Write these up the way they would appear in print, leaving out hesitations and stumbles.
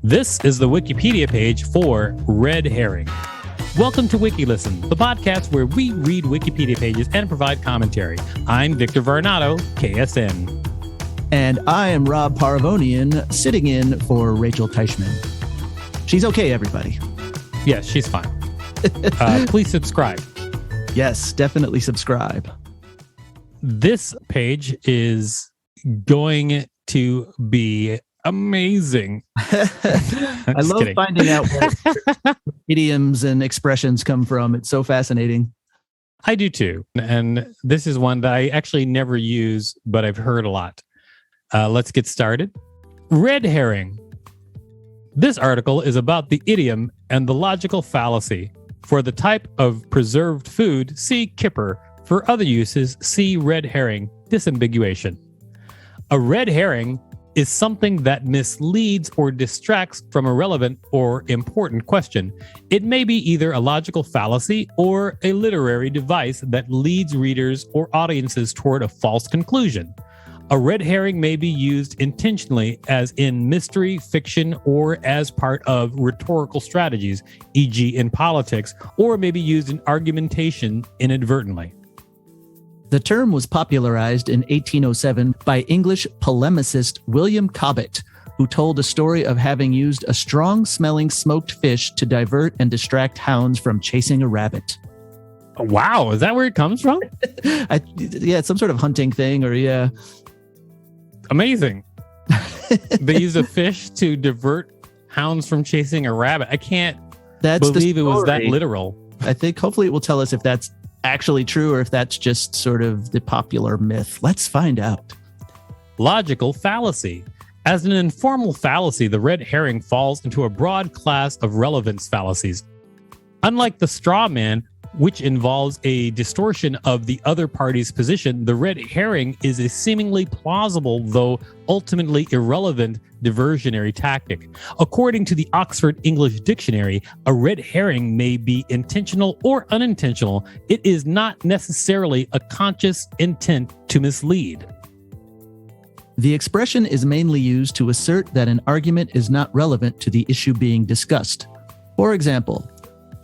This is the Wikipedia page for red herring. Welcome to WikiListen, the podcast where we read Wikipedia pages and provide commentary. I'm Victor Varnado, KSN. And I am Rob Paravonian, sitting in for Rachel Teichman. She's okay, everybody. Yes, she's fine. Please subscribe. Yes, definitely subscribe. This page is going to be amazing. I love kidding. finding out where idioms and expressions come from. It's so fascinating. I do too. And this is one that I actually never use, but I've heard a lot. Let's get started. Red herring. This article is about the idiom and the logical fallacy. For the type of preserved food, see kipper. For other uses, see red herring. Disambiguation. A red herring is something that misleads or distracts from a relevant or important question. It may be either a logical fallacy or a literary device that leads readers or audiences toward a false conclusion. A red herring may be used intentionally, as in mystery, fiction, or as part of rhetorical strategies, e.g. in politics, or may be used in argumentation inadvertently. The term was popularized in 1807 by English polemicist William Cobbett, who told a story of having used a strong-smelling smoked fish to divert and distract hounds from chasing a rabbit. Wow, is that where it comes from? Yeah, it's some sort of hunting thing, or yeah. Amazing. They use a fish to divert hounds from chasing a rabbit. I can't believe it was that literal. I think hopefully it will tell us if that's actually true or if that's just sort of the popular myth. Let's find out. Logical fallacy. As an informal fallacy, the red herring falls into a broad class of relevance fallacies. Unlike the straw man, which involves a distortion of the other party's position, the red herring is a seemingly plausible, though ultimately irrelevant, diversionary tactic. According to the Oxford English Dictionary, a red herring may be intentional or unintentional. It is not necessarily a conscious intent to mislead. The expression is mainly used to assert that an argument is not relevant to the issue being discussed. For example,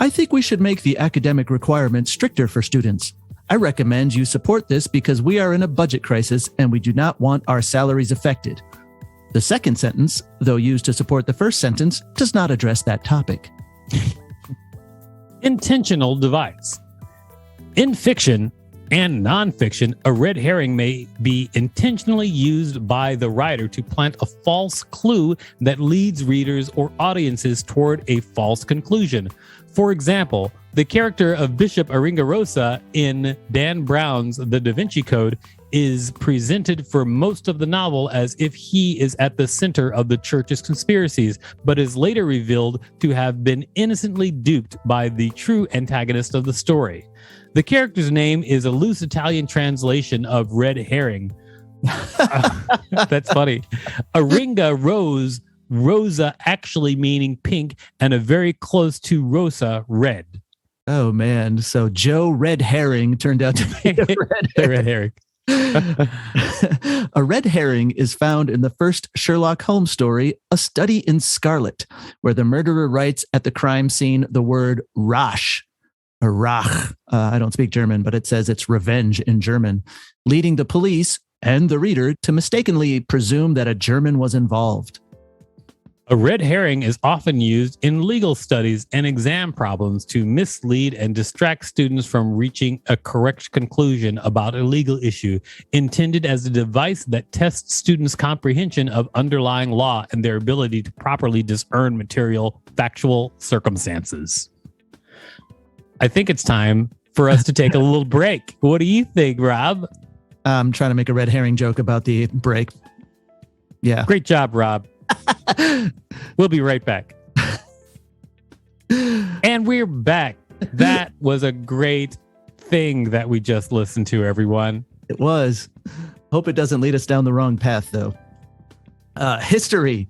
I think we should make the academic requirements stricter for students. I recommend you support this because we are in a budget crisis and we do not want our salaries affected. The second sentence, though used to support the first sentence, does not address that topic. Intentional device. In fiction and nonfiction, a red herring may be intentionally used by the writer to plant a false clue that leads readers or audiences toward a false conclusion. For example, the character of Bishop Aringarosa in Dan Brown's The Da Vinci Code is presented for most of the novel as if he is at the center of the church's conspiracies, but is later revealed to have been innocently duped by the true antagonist of the story. The character's name is a loose Italian translation of red herring. That's funny. Aringa Rose, Rosa actually meaning pink, and a very close to Rosa, red. Oh, man. So Joe Red Herring turned out to be a red herring. A red herring is found in the first Sherlock Holmes story, A Study in Scarlet, where the murderer writes at the crime scene the word Rache, or Rach. I don't speak German, but it says it's revenge in German, leading the police and the reader to mistakenly presume that a German was involved. A red herring is often used in legal studies and exam problems to mislead and distract students from reaching a correct conclusion about a legal issue, intended as a device that tests students' comprehension of underlying law and their ability to properly discern material, factual circumstances. I think it's time for us to take a little break. What do you think, Rob? I'm trying to make a red herring joke about the break. Yeah. Great job, Rob. We'll be right back. And we're back. That was a great thing that we just listened to, everyone. It was. Hope it doesn't lead us down the wrong path, though. History.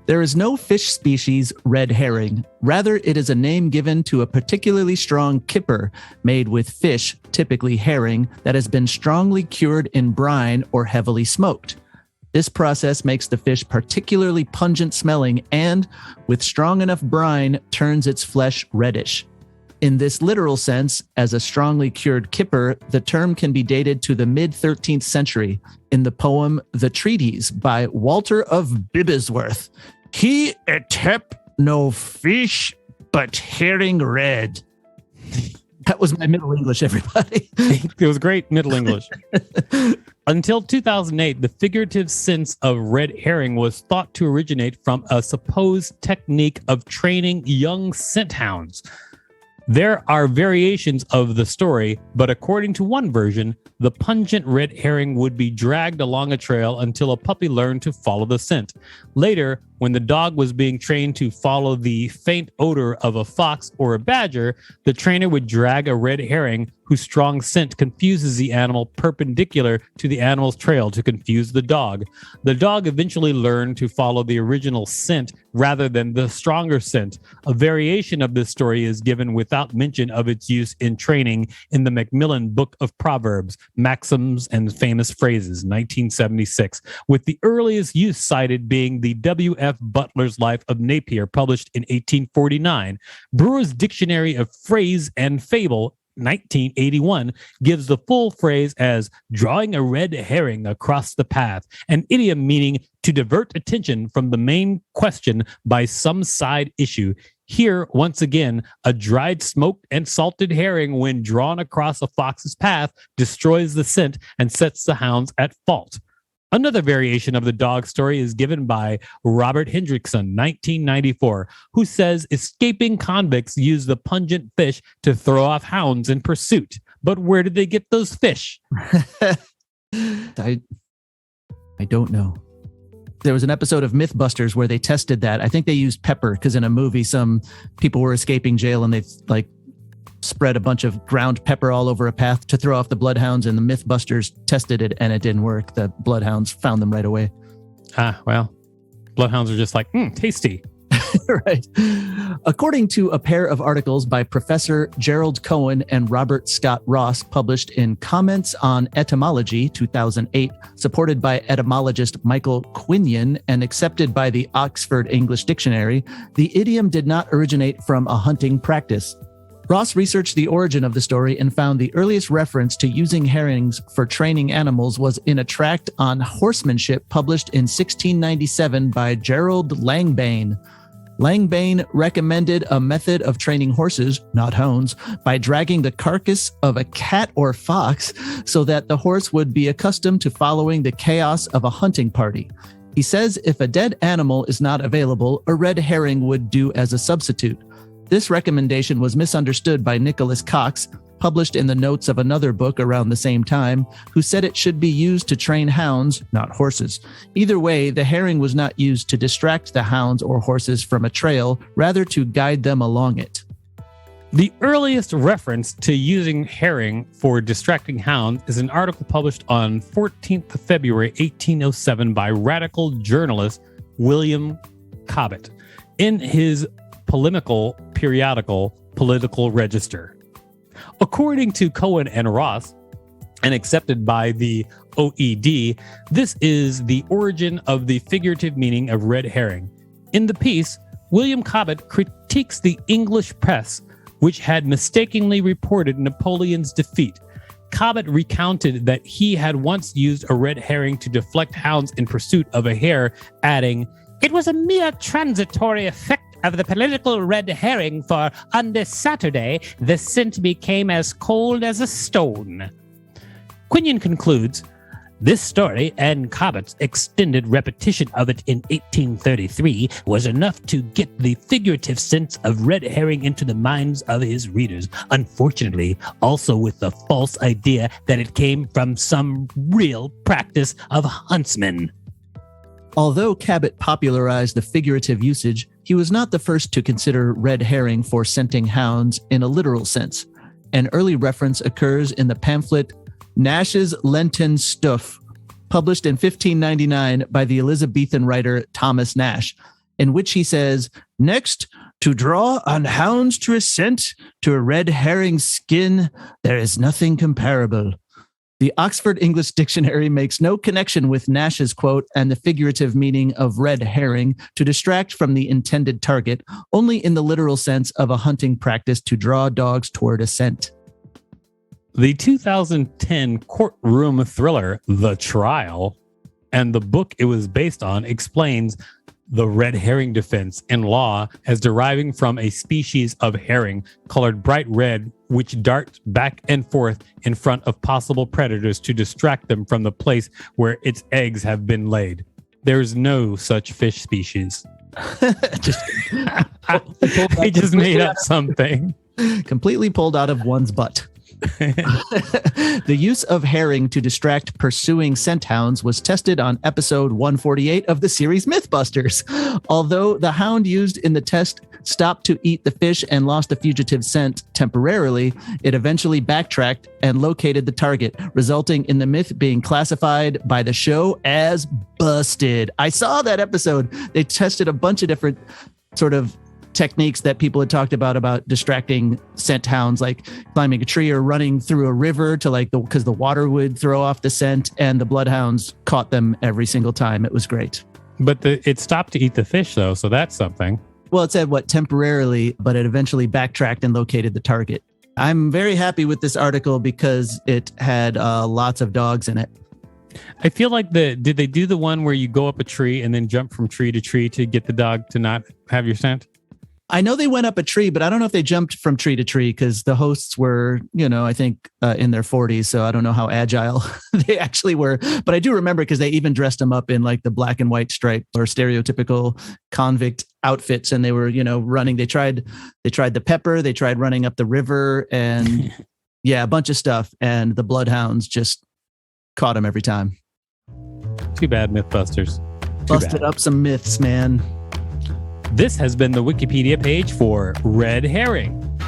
There is no fish species red herring. Rather, it is a name given to a particularly strong kipper made with fish, typically herring, that has been strongly cured in brine or heavily smoked. This process makes the fish particularly pungent smelling and, with strong enough brine, turns its flesh reddish. In this literal sense, as a strongly cured kipper, the term can be dated to the mid-13th century in the poem The Treatise by Walter of Bibblesworth. He atep no fish but herring red. That was my Middle English, everybody. It was great Middle English. Until 2008, the figurative sense of red herring was thought to originate from a supposed technique of training young scent hounds. There are variations of the story, but according to one version, the pungent red herring would be dragged along a trail until a puppy learned to follow the scent. Later, when the dog was being trained to follow the faint odor of a fox or a badger, the trainer would drag a red herring whose strong scent confuses the animal perpendicular to the animal's trail to confuse the dog. The dog eventually learned to follow the original scent rather than the stronger scent. A variation of this story is given without mention of its use in training in the Macmillan Book of Proverbs, Maxims and Famous Phrases, 1976, with the earliest use cited being the W.F. Butler's Life of Napier, published in 1849. Brewer's Dictionary of Phrase and Fable, 1981, gives the full phrase as drawing a red herring across the path, an idiom meaning to divert attention from the main question by some side issue. Here, once again, a dried, smoked, and salted herring, when drawn across a fox's path, destroys the scent and sets the hounds at fault. Another variation of the dog story is given by Robert Hendrickson, 1994, who says escaping convicts use the pungent fish to throw off hounds in pursuit. But where did they get those fish? I don't know. There was an episode of Mythbusters where they tested that. I think they used pepper because in a movie, some people were escaping jail and they spread a bunch of ground pepper all over a path to throw off the bloodhounds, and the Mythbusters tested it and it didn't work. The bloodhounds found them right away. Well, bloodhounds are just like, tasty. Right. According to a pair of articles by Professor Gerald Cohen and Robert Scott Ross, published in Comments on Etymology, 2008, supported by etymologist Michael Quinion and accepted by the Oxford English Dictionary, the idiom did not originate from a hunting practice. Ross researched the origin of the story and found the earliest reference to using herrings for training animals was in a tract on horsemanship published in 1697 by Gerald Langbaine. Langbaine recommended a method of training horses, not hounds, by dragging the carcass of a cat or fox so that the horse would be accustomed to following the chaos of a hunting party. He says if a dead animal is not available, a red herring would do as a substitute. This recommendation was misunderstood by Nicholas Cox, published in the notes of another book around the same time, who said it should be used to train hounds, not horses. Either way, the herring was not used to distract the hounds or horses from a trail, rather to guide them along it. The earliest reference to using herring for distracting hounds is an article published on 14th of February, 1807 by radical journalist William Cobbett in his polemical periodical Political Register. According to Cohen and Ross, and accepted by the OED, this is the origin of the figurative meaning of red herring. In the piece, William Cobbett critiques the English press, which had mistakenly reported Napoleon's defeat. Cobbett recounted that he had once used a red herring to deflect hounds in pursuit of a hare, adding, "It was a mere transitory effect of the political red herring, for on this Saturday, the scent became as cold as a stone." Quinion concludes, "This story and Cobbett's extended repetition of it in 1833 was enough to get the figurative sense of red herring into the minds of his readers, unfortunately also with the false idea that it came from some real practice of huntsmen." Although Cabot popularized the figurative usage, he was not the first to consider red herring for scenting hounds in a literal sense. An early reference occurs in the pamphlet Nash's Lenten Stuff, published in 1599 by the Elizabethan writer Thomas Nash, in which he says, "Next, to draw on hounds to a scent, to a red herring's skin, there is nothing comparable. The Oxford English Dictionary makes no connection with Nash's quote and the figurative meaning of red herring to distract from the intended target, only in the literal sense of a hunting practice to draw dogs toward a scent. The 2010 courtroom thriller, The Trial, and the book it was based on explains the red herring defense in law as deriving from a species of herring colored bright red, which darts back and forth in front of possible predators to distract them from the place where its eggs have been laid. There's no such fish species. I just made up something. Completely pulled out of one's butt. The use of herring to distract pursuing scent hounds was tested on episode 148 of the series Mythbusters. Although the hound used in the test stopped to eat the fish and lost the fugitive scent temporarily, it eventually backtracked and located the target, resulting in the myth being classified by the show as busted. I saw that episode. They tested a bunch of different sort of techniques that people had talked about distracting scent hounds, like climbing a tree or running through a river to because the water would throw off the scent, and the bloodhounds caught them every single time. It was great. But it stopped to eat the fish, though, so that's something. Well, it said temporarily, but it eventually backtracked and located the target. I'm very happy with this article because it had lots of dogs in it. I feel like did they do the one where you go up a tree and then jump from tree to tree to get the dog to not have your scent? I know they went up a tree, but I don't know if they jumped from tree to tree because the hosts were, I think in their 40s. So I don't know how agile they actually were. But I do remember because they even dressed them up in like the black and white stripe or stereotypical convict outfits. And they were, running. They tried the pepper. They tried running up the river and a bunch of stuff. And the bloodhounds just caught them every time. Too bad, Mythbusters. Busted up some myths, man. This has been the Wikipedia page for red herring.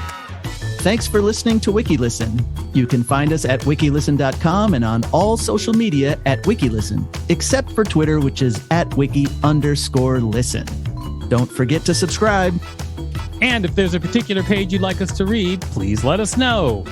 Thanks for listening to WikiListen. You can find us at wikilisten.com and on all social media at WikiListen, except for Twitter, which is at @wiki_listen. Don't forget to subscribe. And if there's a particular page you'd like us to read, please let us know.